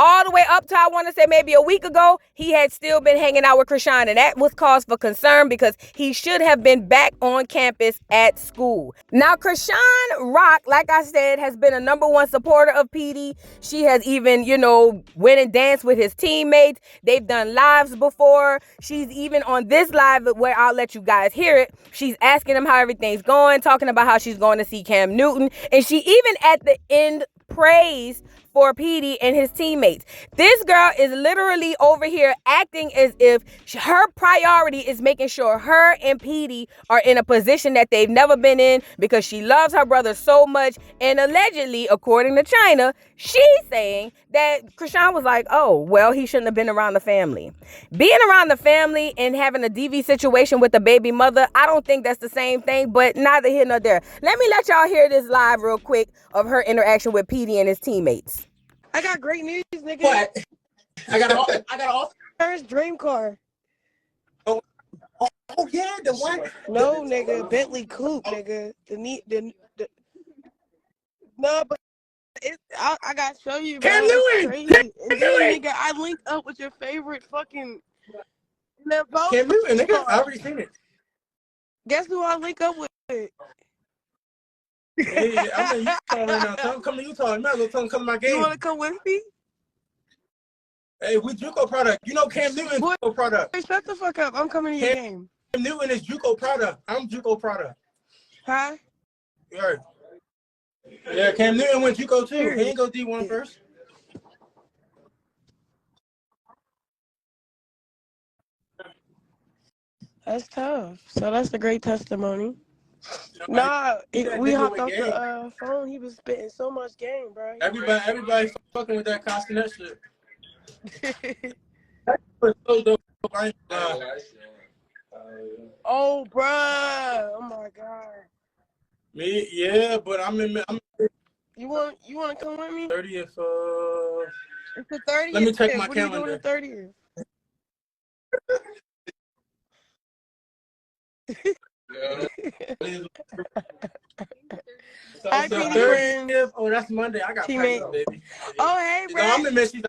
all the way up to, I want to say, maybe a week ago, he had still been hanging out with Chrisean, and that was cause for concern because he should have been back on campus at school. Now, Chrisean Rock, like I said, has been a #1 supporter of Petey. She has even, went and danced with his teammates. They've done lives before. She's even on this live where I'll let you guys hear it. She's asking him how everything's going, talking about how she's going to see Cam Newton. And she even at the end praised for Petey and his teammates. This girl is literally over here acting as if her priority is making sure her and Petey are in a position that they've never been in because she loves her brother so much. And allegedly, according to Chyna, she's saying that Chrisean was like, oh, well, he shouldn't have been around the family. Being around the family and having a DV situation with the baby mother, I don't think that's the same thing, but neither here nor there. Let me let y'all hear this live real quick of her interaction with Petey and his teammates. I got great news, nigga. What? I got an First dream car. Oh yeah, the one. No, nigga, Bentley coupe, nigga. No, but I gotta show you, bro. Cam Newton. Crazy. And then, nigga, I linked up with your favorite fucking. Cam Newton, nigga. I already seen it. Guess who I link up with? Yeah, I'm in Utah right now. Tell him come to Utah. You might as well tell him come to my game. You wanna come with me? Hey, we JUCO product. You know Cam Newton is JUCO product. Hey, shut the fuck up. I'm coming to your game. Cam Newton is JUCO product. I'm JUCO product. Huh? Right. Yeah, Cam Newton went JUCO too. He ain't go D1 first. That's tough. So that's a great testimony. Nah, we hopped off the phone. He was spitting so much game, bro. Everybody fucking with that Castanet shit. That's so dope. Oh, bro. Oh my god. Me, yeah, but I'm You want to come with me? 30th. It's the 30th. Let me check my what calendar. What are you doing the 30th? Hi, Petey friends. Oh, that's Monday. I got teammate. practice, baby. Oh, hey, bro. No, I'm in Michigan.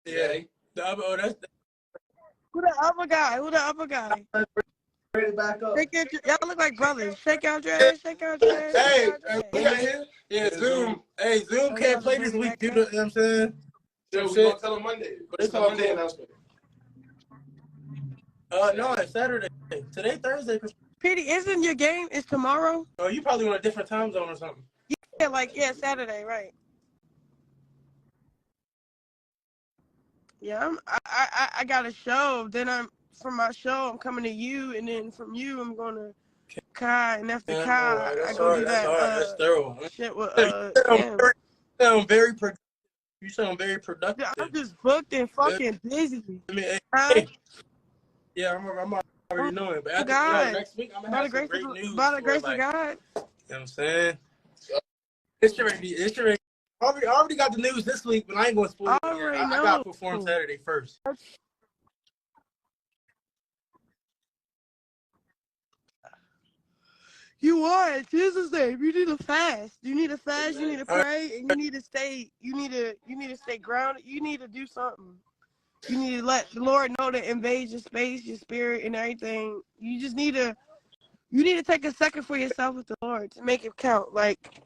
Yeah. That's. Who the other guy? Back up. Y'all look like brothers. Shake out your ass. Hey, we got him. Yeah, Zoom. Hey, Zoom can't play this week due to, you know what I'm saying? So we're going to tell him Monday. But it's a Monday announcement. No, it's Saturday. Today, Thursday. Petey, isn't your game? It's tomorrow? Oh, you probably on a different time zone or something. Yeah, Saturday, right? Yeah, I got a show. Then from my show, I'm coming to you, and then from you, I'm going to Kai, and after Kai, I go do that. That's thorough. Shit with You sound very productive. I'm just booked and fucking busy. I mean, yeah, I'm already knowing. But after, next week, I'm gonna have some great news. By the grace of God. You know what I'm saying? It's already. I already got the news this week, but I ain't gonna spoil it. I got to perform Saturday first. You are in Jesus' name. You need to fast. You need to fast. You need to pray, and you need to stay. You need to stay grounded. You need to do something. You need to let the Lord know to invade your space, your spirit, and everything. You just need to. You need to take a second for yourself with the Lord to make it count. Like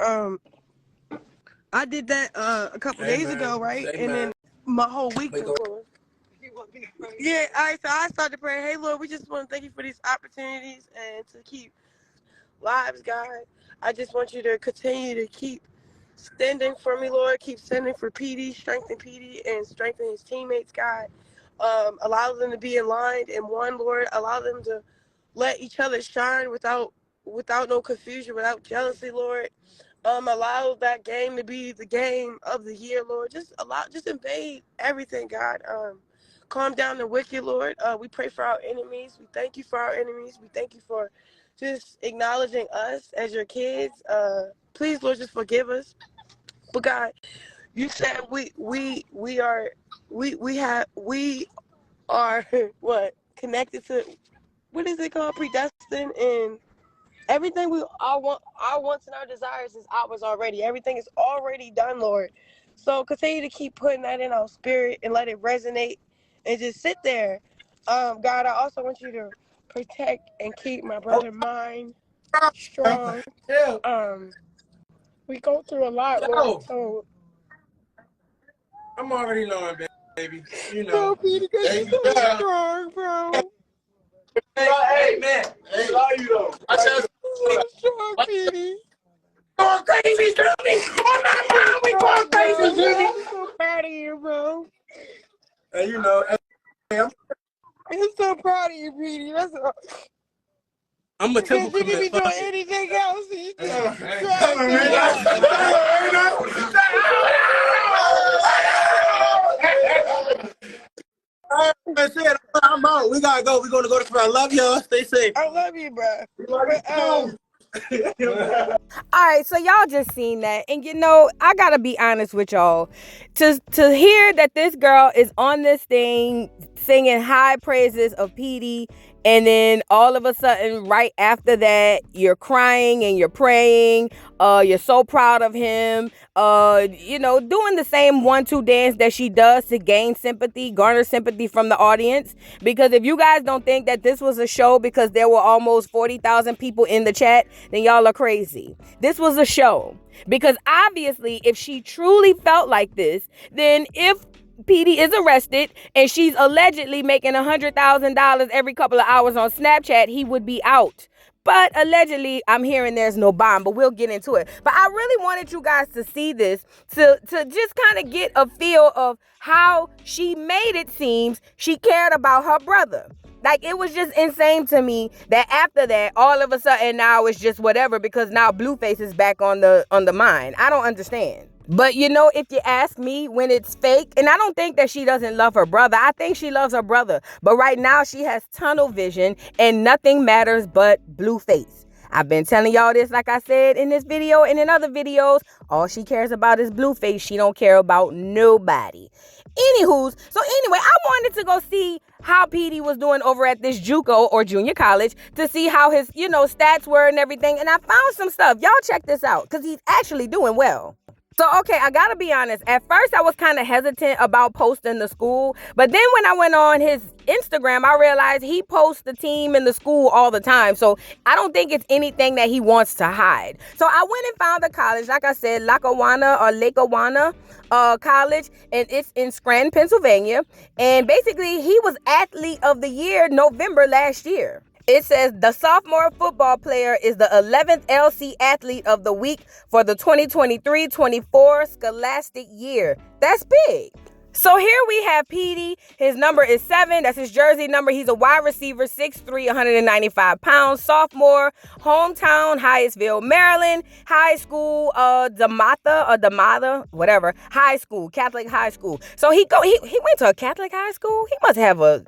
I did that a couple days ago, right? And then my whole week was going. Yeah, so I started praying, hey Lord, we just want to thank you for these opportunities and to keep lives, God. I just want you to continue to keep standing for me, Lord. Keep standing for Petey, strengthen Petey, and strengthen his teammates, God. Allow them to be aligned in one, Lord. Allow them to let each other shine without no confusion, without jealousy, Lord. Allow that game to be the game of the year, Lord. Just invade everything, God. Calm down the wicked, Lord. We pray for our enemies. We thank you for our enemies. We thank you for just acknowledging us as your kids. Please, Lord, just forgive us. But God, you said we are what? Connected to, what is it called? Predestined, and everything our wants and our desires is ours already. Everything is already done, Lord. So continue to keep putting that in our spirit and let it resonate and just sit there. God, I also want you to protect and keep my brother mind strong. We go through a lot, Lord, so I'm already knowing, baby. You know. bro, Petey, because you're so strong, bro. Hey, man. Hey, love you though. I said, So strong, Petey. going crazy, Jimmy. On my mind, we going crazy, Jimmy. I'm so proud of you, bro. And you know, I'm so proud of you, Petey. That's all. I'm a temple Because you can be doing anything else. And you just I'm out. We gotta go. We're gonna go to I love y'all. Stay safe. I love you, bro. All right, so y'all just seen that, and you know, I gotta be honest with y'all. To hear that this girl is on this thing singing high praises of Petey, and then all of a sudden, right after that, you're crying and you're praying. You're so proud of him. You know, doing the same 1-2 dance that she does to gain sympathy, garner sympathy from the audience. Because if you guys don't think that this was a show because there were almost 40,000 people in the chat, then y'all are crazy. This was a show. Because obviously, if she truly felt like this, then if Petey is arrested and she's allegedly making $100,000 every couple of hours on Snapchat, he would be out. But allegedly, I'm hearing there's no bond, but we'll get into it. But I really wanted you guys to see this, to just kind of get a feel of how she made it seem she cared about her brother. Like, it was just insane to me that after that, all of a sudden now it's just whatever, because now Blueface is back on the mind. I don't understand. But you know, if you ask me, when it's fake, and I don't think that she doesn't love her brother. I think she loves her brother. But right now she has tunnel vision and nothing matters but Blueface. I've been telling y'all this, like I said, in this video and in other videos. All she cares about is Blueface. She don't care about nobody. Anywho's, so anyway, I wanted to go see how Petey was doing over at this JUCO or junior college to see how his, you know, stats were and everything. And I found some stuff. Y'all check this out, because he's actually doing well. So, okay, I gotta be honest. At first, I was kind of hesitant about posting the school. But then when I went on his Instagram, I realized he posts the team and the school all the time. So I don't think it's anything that he wants to hide. So I went and found a college, like I said, Lackawanna College, and it's in Scranton, Pennsylvania. And basically, he was Athlete of the Year November last year. It says the sophomore football player is the 11th LC Athlete of the Week for the 2023-24 scholastic year. That's big. So here we have Petey. His number is 7. That's his jersey number. He's a wide receiver, 6'3", 195 pounds, sophomore, hometown, Hyattsville, Maryland, high school, Damata, whatever, high school, Catholic high school. So he went to a Catholic high school? He must have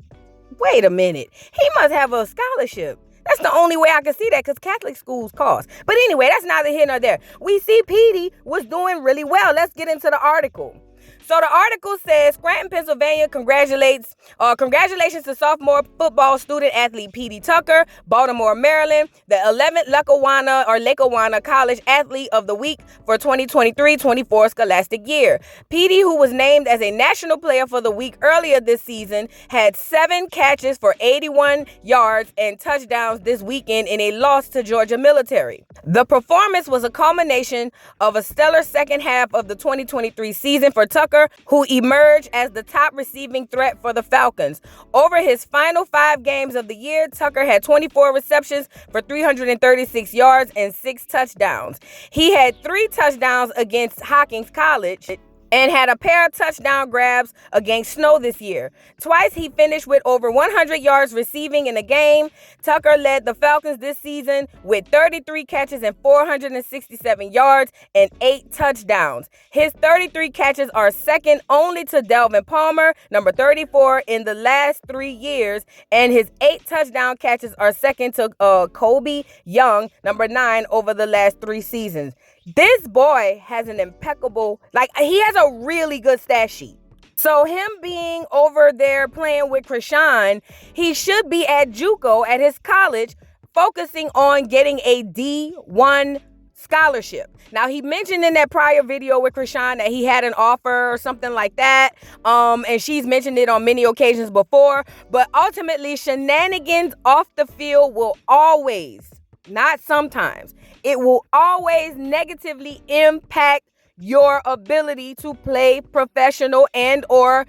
wait a minute. He must have a scholarship. That's the only way I can see that, because Catholic schools cost. But anyway, that's neither here nor there. We see Petey was doing really well. Let's get into the article. So the article says, Scranton, Pennsylvania congratulations to sophomore football student athlete Petey Tucker. Baltimore, Maryland, the 11th Lackawanna College Athlete of the Week for 2023-24 scholastic year. Petey, who was named as a National Player for the Week earlier this season, had 7 catches for 81 yards and touchdowns this weekend in a loss to Georgia Military. The performance was a culmination of a stellar second half of the 2023 season for Tucker, who emerged as the top receiving threat for the Falcons. Over his final 5 games of the year, Tucker had 24 receptions for 336 yards and 6 touchdowns. He had 3 touchdowns against Hawkins College and had a pair of touchdown grabs against Snow this year. Twice he finished with over 100 yards receiving in a game. Tucker led the Falcons this season with 33 catches and 467 yards and 8 touchdowns. His 33 catches are second only to Delvin Palmer, number 34, in the last 3 years, and his 8 touchdown catches are second to Kobe Young, number 9, over the last 3 seasons. This boy has an impeccable, he has a really good stat sheet. So him being over there playing with Chrisean, he should be at JUCO at his college, focusing on getting a D1 scholarship. Now, he mentioned in that prior video with Chrisean that he had an offer or something like that, and she's mentioned it on many occasions before, but ultimately, shenanigans off the field will always, not sometimes, it will always negatively impact your ability to play professional and or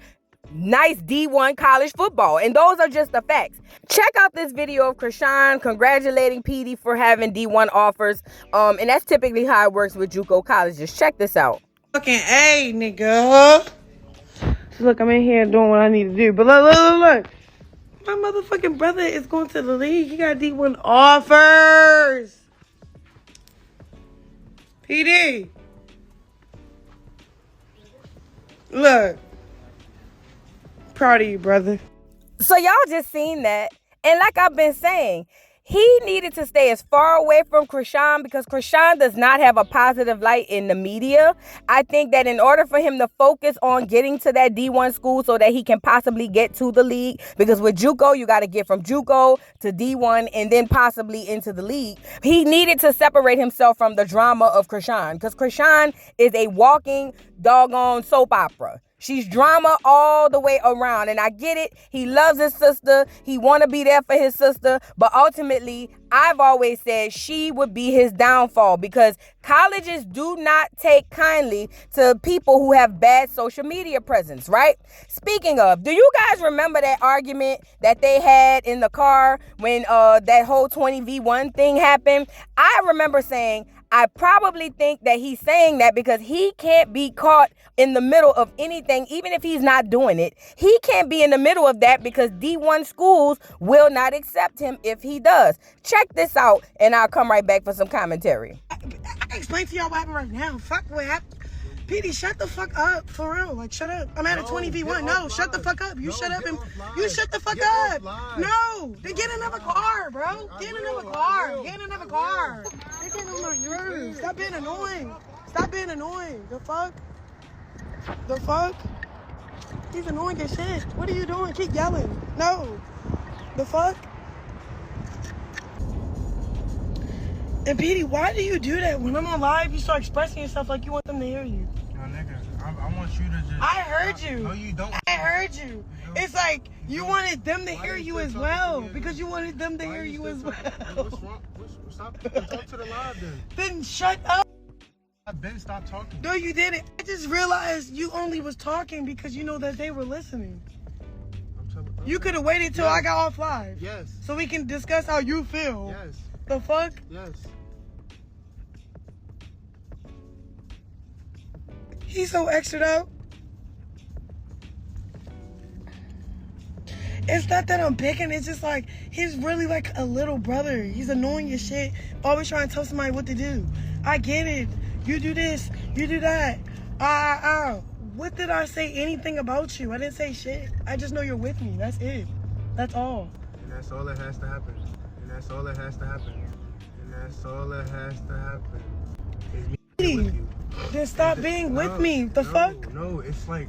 nice D1 college football. And those are just the facts. Check out this video of Chrisean congratulating Petey for having D1 offers. And that's typically how it works with JUCO colleges. Check this out. Fucking A, nigga. Look, I'm in here doing what I need to do. But look. My motherfucking brother is going to the league. He got D1 offers. PD. Look. Proud of you, brother. So y'all just seen that. And like I've been saying, he needed to stay as far away from Chrisean because Chrisean does not have a positive light in the media. I think that in order for him to focus on getting to that D1 school so that he can possibly get to the league, because with JUCO, you got to get from JUCO to D1 and then possibly into the league. He needed to separate himself from the drama of Chrisean because Chrisean is a walking doggone soap opera. She's drama all the way around. And I get it. He loves his sister. He want to be there for his sister. But ultimately, I've always said she would be his downfall because colleges do not take kindly to people who have bad social media presence, right? Speaking of, do you guys remember that argument that they had in the car when that whole 20v1 thing happened? I remember saying, I probably think that he's saying that because he can't be caught in the middle of anything, even if he's not doing it. He can't be in the middle of that because D1 schools will not accept him if he does. Check this out, and I'll come right back for some commentary. I can explain to y'all what happened right now. Fuck what happened. Petey, shut the fuck up, for real. Like, shut up. I'm at a 20v1. No, shut the fuck up. You shut up and you shut the fuck up. No, then get another car, bro. Get another car. Get another car. You're getting on my nerves. Stop being annoying. Stop being annoying. The fuck? The fuck? He's annoying as shit. What are you doing? Keep yelling. No. The fuck? And Petey, why do you do that? When I'm on live, you start expressing yourself like you want them to hear you. No, nigga, I want you to just... I heard you. No, you don't. I heard you. It's like you wanted them to hear you as well. Because you wanted them to hear you as well. What's wrong? Stop talk to the live then. Then shut up. I've been stopped talking. No, you didn't. I just realized you only was talking because you know that they were listening. You could have waited till I got off live. Yes. So we can discuss how you feel. Yes. The fuck? Yes. He's so extra out. It's not that I'm picking, it's just like, he's really like a little brother. He's annoying as shit. Always trying to tell somebody what to do. I get it. You do this, you do that. What did I say anything about you? I didn't say shit. I just know you're with me. That's it. That's all. And that's all that has to happen. And that's all that has to happen. And that's all that has to happen. Is me with you. Then stop being with me. The fuck? No, it's like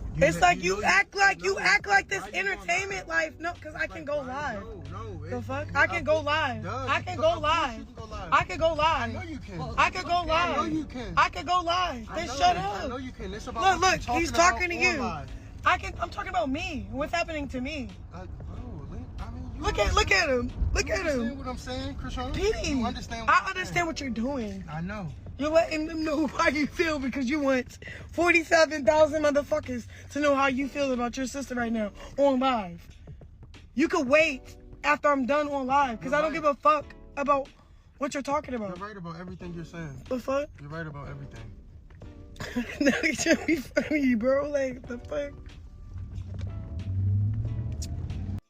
you act like this entertainment life. No, because I can go live. No. The fuck? I can go live. I can go live. I can go live. I know you can. I can go live. I know you can. I can go live. Then shut up. I know you can. It's about Look, he's talking to you. Live. I'm talking about me. What's happening to me? Look at him. Look at him. You understand what I'm saying, Chrisean? Petey, I understand what you're doing. I know. You're letting them know how you feel because you want 47,000 motherfuckers to know how you feel about your sister right now on live. You could wait after I'm done on live because I don't give a fuck about what you're talking about. You're right about everything you're saying. The fuck? You're right about everything. No, it should be funny, bro. Like, the fuck?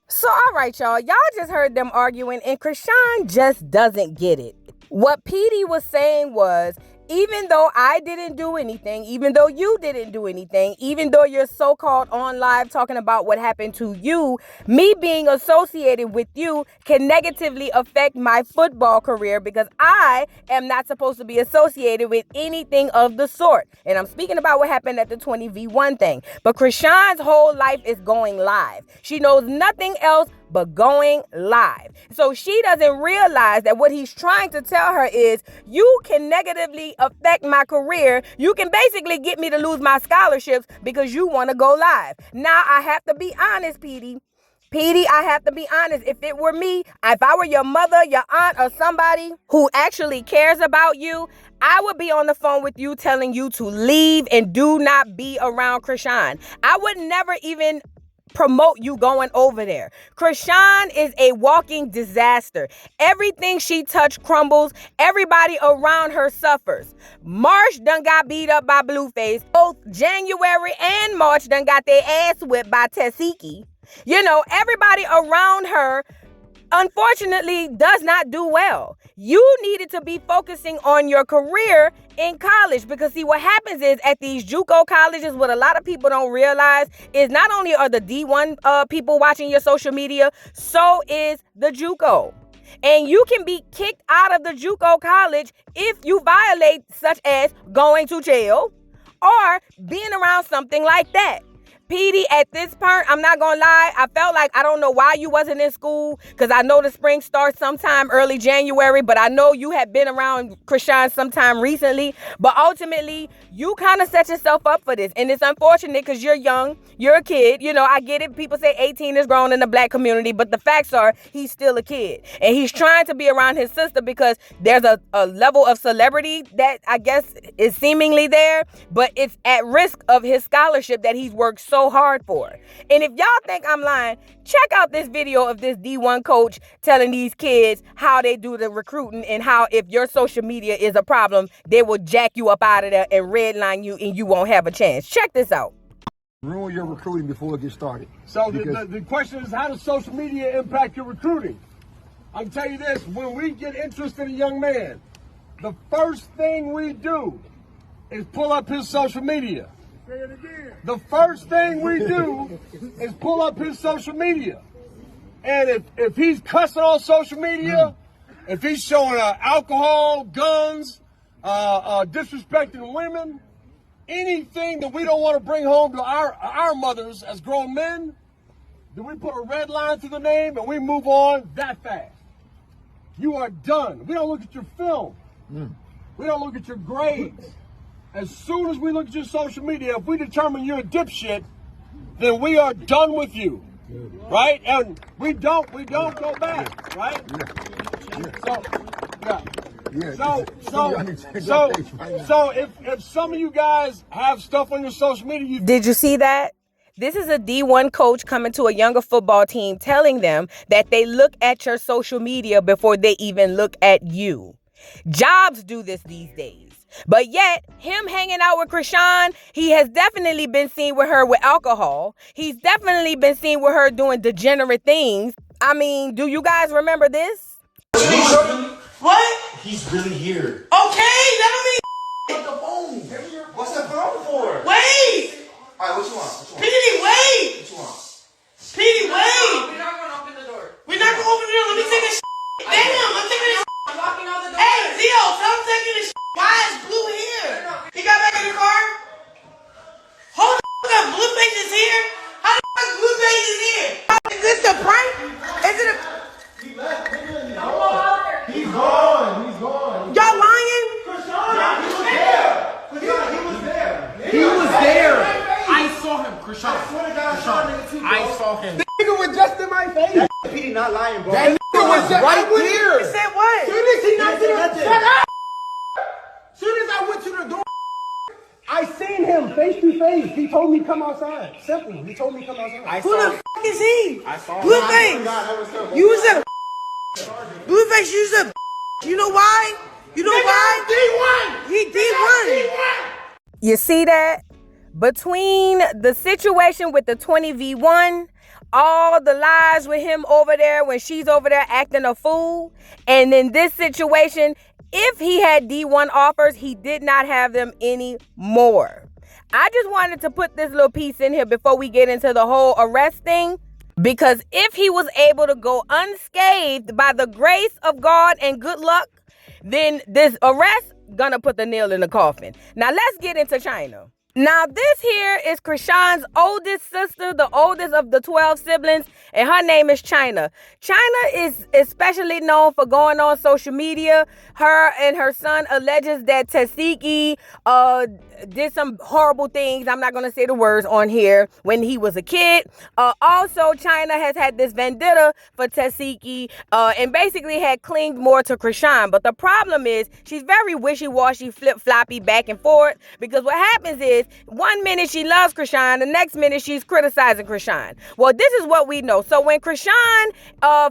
So, all right, y'all just heard them arguing, and Chrisean just doesn't get it. What Petey was saying was, even though I didn't do anything, even though you didn't do anything, even though you're so-called on live talking about what happened to you, me being associated with you can negatively affect my football career because I am not supposed to be associated with anything of the sort. And I'm speaking about what happened at the 20v1 thing. But Chrisean's whole life is going live. She knows nothing else but going live. So she doesn't realize that what he's trying to tell her is, you can negatively affect my career. You can basically get me to lose my scholarships because you want to go live. Now, I have to be honest, Petey, I have to be honest. If it were me, if I were your mother, your aunt, or somebody who actually cares about you, I would be on the phone with you telling you to leave and do not be around Chrisean. I would never even promote you going over there. Chrisean is a walking disaster. Everything she touched crumbles. Everybody around her suffers. March done got beat up by Blueface. Both January and March done got their ass whipped by Tesiki. You know, everybody around her, unfortunately, does not do well. You needed to be focusing on your career in college, because see, what happens is at these JUCO colleges, what a lot of people don't realize is not only are the D1 people watching your social media, so is the JUCO. And you can be kicked out of the JUCO college if you violate, such as going to jail or being around something like that. Petey, at this point, I'm not gonna lie, I felt like, I don't know why you wasn't in school, because I know the spring starts sometime early January, but I know you had been around Chrisean sometime recently, but ultimately, you kind of set yourself up for this, and it's unfortunate because you're young, you're a kid, you know, I get it, people say 18 is grown in the black community, but the facts are, he's still a kid, and he's trying to be around his sister because there's a level of celebrity that I guess is seemingly there, but it's at risk of his scholarship that he's worked so hard for. And if y'all think I'm lying, check out this video of this D1 coach telling these kids how they do the recruiting and how if your social media is a problem, they will jack you up out of there and redline you and you won't have a chance. Check this out. Ruin your recruiting before it gets started. So the question is, how does social media impact your recruiting? I can tell you this, when we get interested in a young man, the first thing we do is pull up his social media. The first thing we do is pull up his social media. And if he's cussing on social media, if he's showing alcohol, guns, disrespecting women, anything that we don't want to bring home to our mothers as grown men, then we put a red line through the name and we move on that fast. You are done. We don't look at your film. We don't look at your grades. As soon as we look at your social media, if we determine you're a dipshit, then we are done with you, right? And we don't go back, right? So if some of you guys have stuff on your social media, did you see that? This is a D1 coach coming to a younger football team telling them that they look at your social media before they even look at you. Jobs do this these days. But yet, him hanging out with Chrisean, he has definitely been seen with her with alcohol. He's definitely been seen with her doing degenerate things. I mean, do you guys remember this? What? He's really here. Okay, that don't mean What's the phone? What's the phone for? wait. Alright, what you want? Petey, wait. What you want? Petey, wait. We're not gonna open the door. We're not gonna open the door. Let me take this. Damn, I'm taking this. I'm locking all the doors. Hey, Zio, tell him taking this. Why is Blue here? He got back in the car? Hold the up, Blueface is here? How the fuck Blueface is here? Is this a prank? Is it a... He's gone. He's gone. Y'all lying? He was there. I saw him, Chrisean. I saw him. Nigga was just in my face. Petey not lying, bro. That nigga was right He here. said what? Soon as he not there. Shut up! Soon as I went to the door, I seen him face to face. He told me come outside. Simple. He told me come outside. Who the fuck is he? I saw him. Blueface. You was a... Blueface, you was a... You know why? You know why? D1. He D1. You see that? Between the situation with the 20v1, all the lies with him over there when she's over there acting a fool, and in this situation, if he had D1 offers, he did not have them anymore. I just wanted to put this little piece in here before we get into the whole arrest thing, because if he was able to go unscathed by the grace of God and good luck, then this arrest gonna put the nail in the coffin. Now let's get into Chyna. Now, this here is Chrisean's oldest sister, the oldest of the 12 siblings, and her name is Chyna. Chyna is especially known for going on social media. Her and her son alleges that Tesiki did some horrible things. I'm not going to say the words on here when he was a kid. Also, Chyna has had this vendetta for Tesiki and basically had clinged more to Chrisean. But the problem is she's very wishy-washy, flip-floppy, back and forth, because what happens is 1 minute she loves Chrisean, the next minute she's criticizing Chrisean. Well, this is what we know. So when Chrisean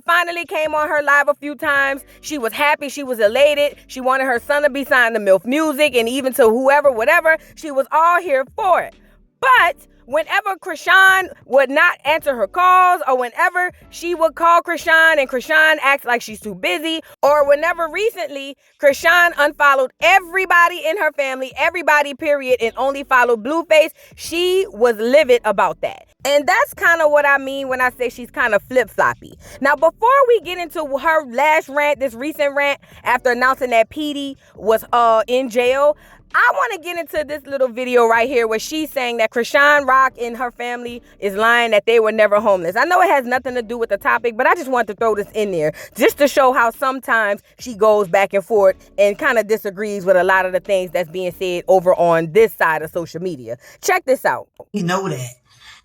finally came on her live a few times, she was happy, she was elated, she wanted her son to be signed to MILF Music, and even to whoever, whatever, she was all here for it. But whenever Chrisean would not answer her calls, or whenever she would call Chrisean and Chrisean acts like she's too busy, or whenever recently Chrisean unfollowed everybody in her family, everybody period, and only followed Blueface, she was livid about that. And that's kind of what I mean when I say she's kind of flip-floppy. Now, before we get into her last rant, this recent rant, after announcing that Petey was in jail, I want to get into this little video right here where she's saying that Chrisean Rock and her family is lying, that they were never homeless. I know it has nothing to do with the topic, but I just want to throw this in there just to show how sometimes she goes back and forth and kind of disagrees with a lot of the things that's being said over on this side of social media. Check this out. You know that.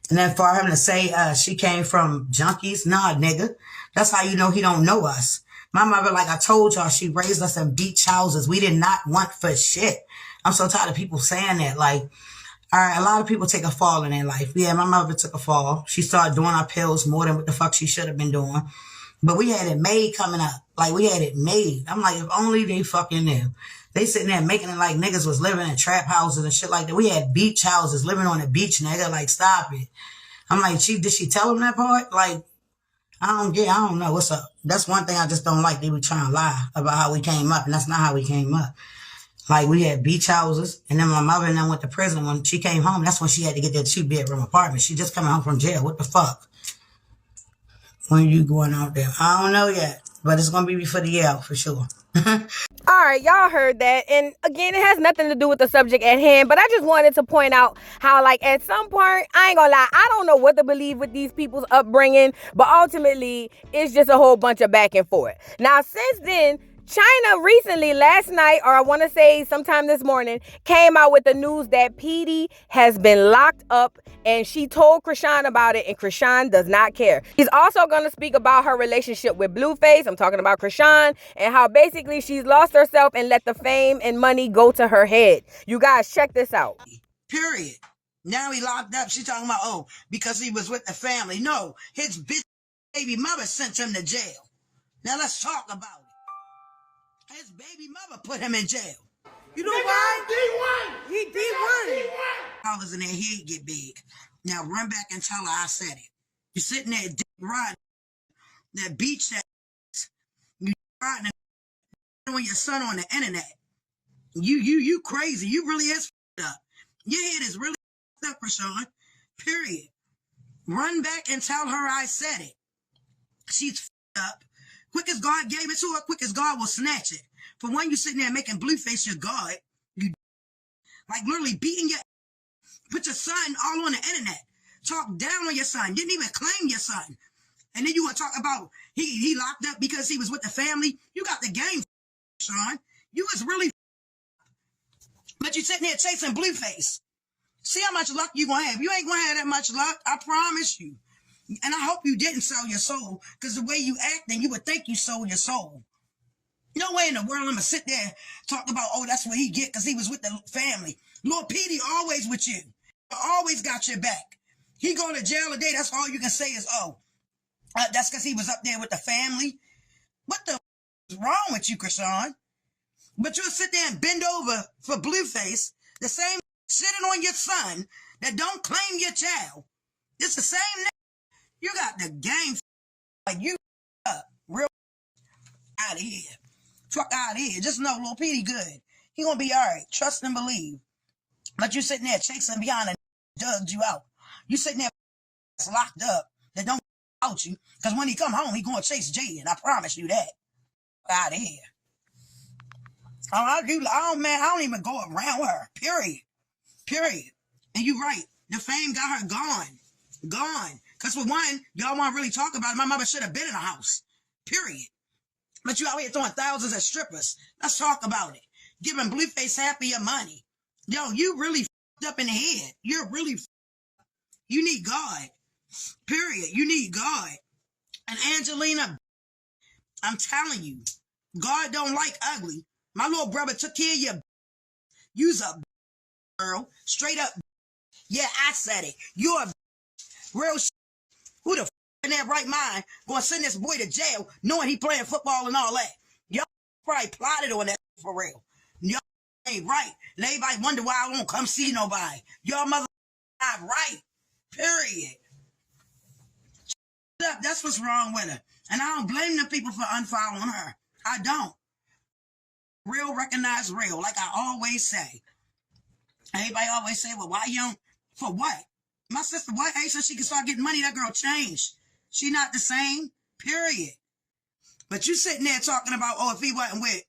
And then for him to say she came from junkies, nah, nigga. That's how you know he don't know us. My mother, like I told y'all, she raised us in beach houses. We did not want for shit. I'm so tired of people saying that. Like, all right, a lot of people take a fall in their life. Yeah, my mother took a fall. She started doing our pills more than what the fuck she should have been doing. But we had it made coming up. Like, we had it made. I'm like, if only they fucking knew. They sitting there making it like niggas was living in trap houses and shit like that. We had beach houses, living on the beach, nigga. Like, stop it. I'm like, did she tell them that part? Like, I don't know what's up. That's one thing I just don't like. They were trying to lie about how we came up, and that's not how we came up. Like, we had beach houses, and then my mother and them went to prison. When she came home, that's when she had to get that 2-bedroom apartment. She just coming home from jail. What the fuck? When you going out there? I don't know yet, but it's going to be before the year for sure. All right, y'all heard that. And again, it has nothing to do with the subject at hand, but I just wanted to point out how, like, at some point, I ain't gonna lie, I don't know what to believe with these people's upbringing, but ultimately, it's just a whole bunch of back and forth. Now, since then, Chyna recently, last night, or I want to say sometime this morning, came out with the news that Petey has been locked up, and she told Chrisean about it, and Chrisean does not care. She's also going to speak about her relationship with Blueface. I'm talking about Chrisean, and how basically she's lost herself and let the fame and money go to her head. You guys, check this out. Period. Now he locked up. She talking about, oh, because he was with the family. No, his bitch baby mother sent him to jail. Now let's talk about it. His baby mother put him in jail. You know why? D1. He D1. Dollars in their head get big. Now run back and tell her I said it. You're sitting there riding that beach that you riding on your son on the internet. You crazy. You really is up. Your head is really up, Chrisean. Period. Run back and tell her I said it. She's up. Quick as God gave it to her, quick as God will snatch it. For when you sitting there making Blueface your God, you like literally beating put your son all on the internet. Talk down on your son. Didn't even claim your son. And then you want to talk about he locked up because he was with the family. You got the game, Sean. You was really, but you sitting there chasing Blueface. See how much luck you gonna have. You ain't gonna have that much luck. I promise you. And I hope you didn't sell your soul, because the way you acting, you would think you sold your soul. No way in the world I'm going to sit there talk about, oh, that's what he get because he was with the family. Lord Petey always with you. Always got your back. He going to jail today, that's all you can say is, oh, that's because he was up there with the family. What the is wrong with you, Chrisean? But you'll sit there and bend over for Blueface, the same sitting on your son that don't claim your child. It's the same. You got the game like you up real out of here. Fuck out of here. Just know Lil Petey good. He gonna be alright. Trust and believe. But you sitting there chasing beyond and dug you out. You sitting there locked up that don't out you. Because when he come home, he gonna chase Jay, and I promise you that. Out of here. I don't even go around her. Period. And you're right. The fame got her gone. Gone. Because for one, y'all want to really talk about it. My mother should have been in the house. Period. But you out here throwing thousands at strippers. Let's talk about it. Giving Blueface half of your money. Yo, you really f***ed up in the head. You're really You need God. Period. You need God. And Angelina, I'm telling you, God don't like ugly. My little brother took care of you. You's a girl. Straight up. Yeah, I said it. You're a real Who the in that right mind gonna send this boy to jail knowing he playing football and all that? Y'all probably plotted on that for real. Y'all ain't right. And everybody wonder why I won't come see nobody. Y'all mother not right. Period. That's what's wrong with her. And I don't blame them people for unfollowing her. I don't. Real recognize real, like I always say. Everybody always say, well, why you don't? For what? My sister white age so she can start getting money. That girl changed. She not the same. Period. But you sitting there talking about, oh, if he wasn't with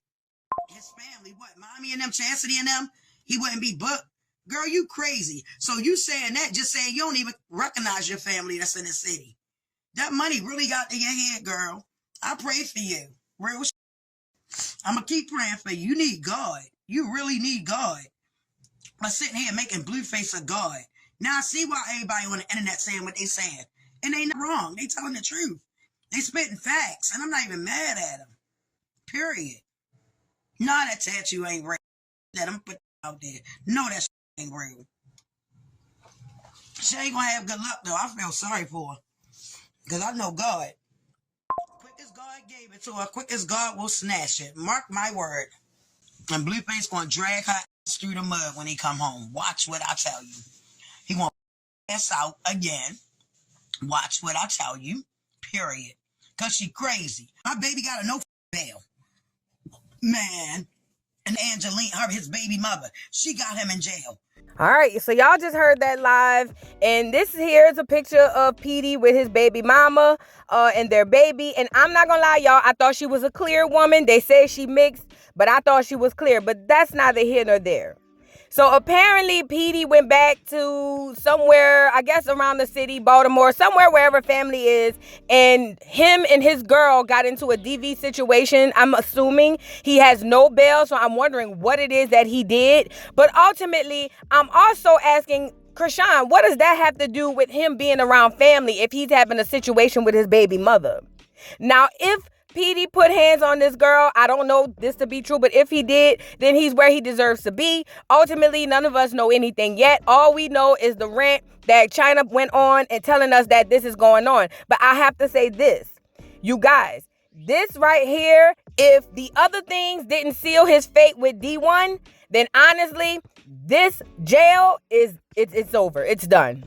his family, what, Mommy and them, Chastity and them, he wouldn't be booked. Girl, you crazy. So you saying that, just saying you don't even recognize your family that's in the city. That money really got to your head, girl. I pray for you. Real I'm going to keep praying for you. You need God. You really need God. But sitting here making Blueface a God. Now I see why everybody on the internet saying what they saying. And they not wrong. They telling the truth. They spitting facts. And I'm not even mad at them. Period. No, that tattoo ain't real. That I'm putting out there. No, that ain't real. She ain't gonna have good luck though. I feel sorry for her. Because I know God. Quick as God gave it to her, quick as God will snatch it. Mark my word. And Blueface gonna drag her ass through the mud when he come home. Watch what I tell you. He gonna ass out again. Watch what I tell you. Period. Because she crazy. My baby got a no bail. Man. And Angelina, his baby mother, she got him in jail. All right, so y'all just heard that live, and this here is a picture of Petey with his baby mama and their baby, and I'm not gonna lie, y'all, I thought she was a clear woman. They say she mixed, but I thought she was clear, but that's neither here nor there. So apparently Petey went back to somewhere, I guess around the city, Baltimore, somewhere wherever family is, and him and his girl got into a DV situation. I'm assuming he has no bail, so I'm wondering what it is that he did. But ultimately, I'm also asking Chrisean, what does that have to do with him being around family if he's having a situation with his baby mother? Now, if Petey put hands on this girl, I don't know this to be true, but if he did, then he's where he deserves to be. Ultimately, none of us know anything yet. All we know is the rant that Chyna went on and telling us that this is going on. But I have to say this, you guys, this right here, if the other things didn't seal his fate with D1, then honestly, this jail it's over. It's done.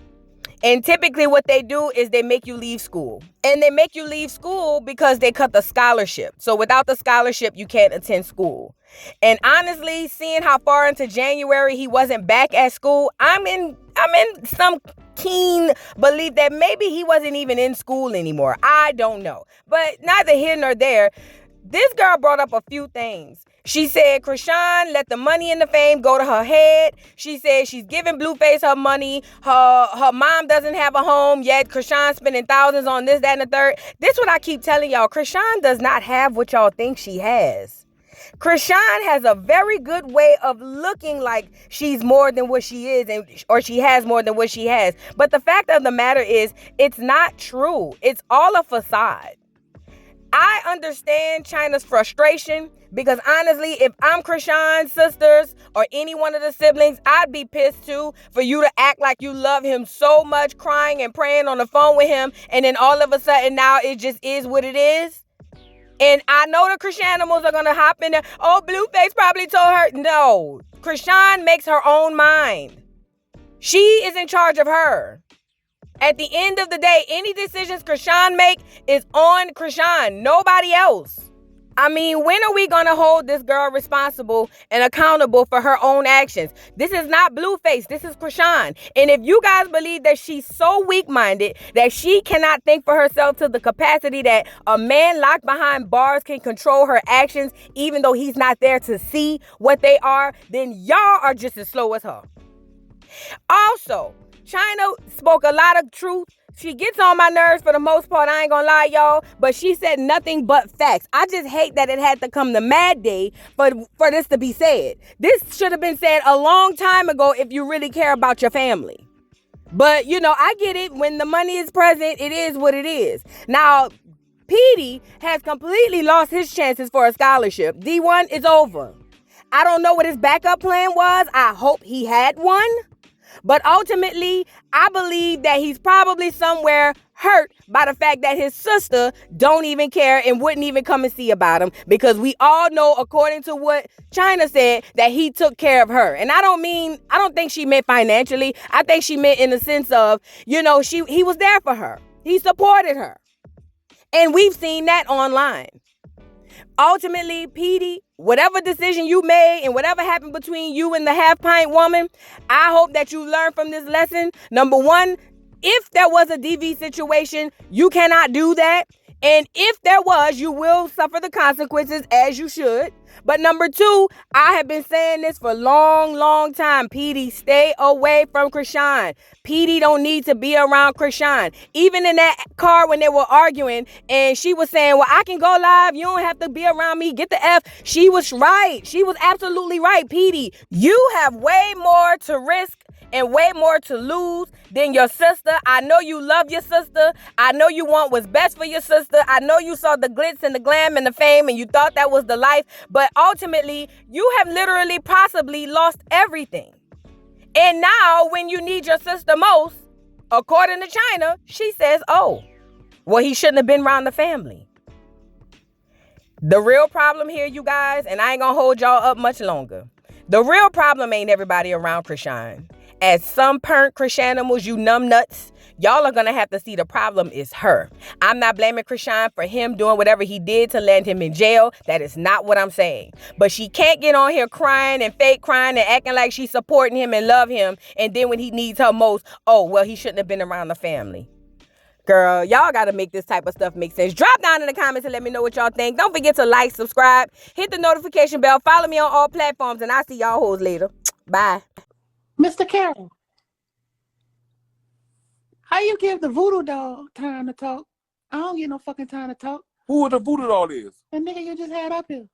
And typically what they do is they make you leave school. And they make you leave school because they cut the scholarship. So without the scholarship, you can't attend school. And honestly, seeing how far into January he wasn't back at school, I'm in some keen belief that maybe he wasn't even in school anymore. I don't know. But neither here nor there. This girl brought up a few things. She said Chrisean let the money and the fame go to her head. She said she's giving Blueface her money. Her mom doesn't have a home yet. Chrisean spending thousands on this, that, and the third. This is what I keep telling y'all. Chrisean does not have what y'all think she has. Chrisean has a very good way of looking like she's more than what she is, or she has more than what she has. But the fact of the matter is, it's not true. It's all a facade. I understand Chyna's frustration because honestly, if I'm Chrisean's sisters or any one of the siblings, I'd be pissed too for you to act like you love him so much, crying and praying on the phone with him, and then all of a sudden now it just is what it is. And I know the Chriseanimals are going to hop in there. Oh, Blueface probably told her. No, Chrisean makes her own mind. She is in charge of her. At the end of the day, any decisions Chrisean make is on Chrisean, nobody else. I mean, when are we going to hold this girl responsible and accountable for her own actions? This is not Blueface. This is Chrisean. And if you guys believe that she's so weak-minded that she cannot think for herself to the capacity that a man locked behind bars can control her actions, even though he's not there to see what they are, then y'all are just as slow as her. Also, Chyna spoke a lot of truth. She gets on my nerves for the most part, I ain't gonna lie, y'all, but she said nothing but facts. I just hate that it had to come to Mad Day for this to be said. This should have been said a long time ago if you really care about your family. But, you know, I get it. When the money is present, it is what it is. Now, Petey has completely lost his chances for a scholarship. D1 is over. I don't know what his backup plan was. I hope he had one. But ultimately, I believe that he's probably somewhere hurt by the fact that his sister don't even care and wouldn't even come and see about him, because we all know, according to what Chyna said, that he took care of her. And I don't think she meant financially. I think she meant in the sense of, you know, he was there for her. He supported her. And we've seen that online. Ultimately, Petey, whatever decision you made and whatever happened between you and the half-pint woman, I hope that you learn from this lesson. Number one, if there was a DV situation, you cannot do that. And if there was, you will suffer the consequences, as you should. But number two, I have been saying this for a long, long time. Petey, stay away from Chrisean. Petey don't need to be around Chrisean. Even in that car when they were arguing and she was saying, well, I can go live. You don't have to be around me. Get the F. She was right. She was absolutely right. Petey, you have way more to risk and way more to lose than your sister. I know you love your sister. I know you want what's best for your sister. I know you saw the glitz and the glam and the fame and you thought that was the life. But ultimately, you have literally possibly lost everything. And now when you need your sister most, according to Chyna, she says, oh, well, he shouldn't have been around the family. The real problem here, you guys, and I ain't gonna hold y'all up much longer. The real problem ain't everybody around Chrisean. As some parent Chriseanimals, you numb nuts, y'all are going to have to see the problem is her. I'm not blaming Chrisean for him doing whatever he did to land him in jail. That is not what I'm saying. But she can't get on here crying and fake crying and acting like she's supporting him and love him. And then when he needs her most, oh, well, he shouldn't have been around the family. Girl, y'all got to make this type of stuff make sense. Drop down in the comments and let me know what y'all think. Don't forget to like, subscribe, hit the notification bell, follow me on all platforms, and I'll see y'all hoes later. Bye. Mr. Carroll, how you give the voodoo doll time to talk? I don't get no fucking time to talk. Who the voodoo doll is? The nigga you just had up here.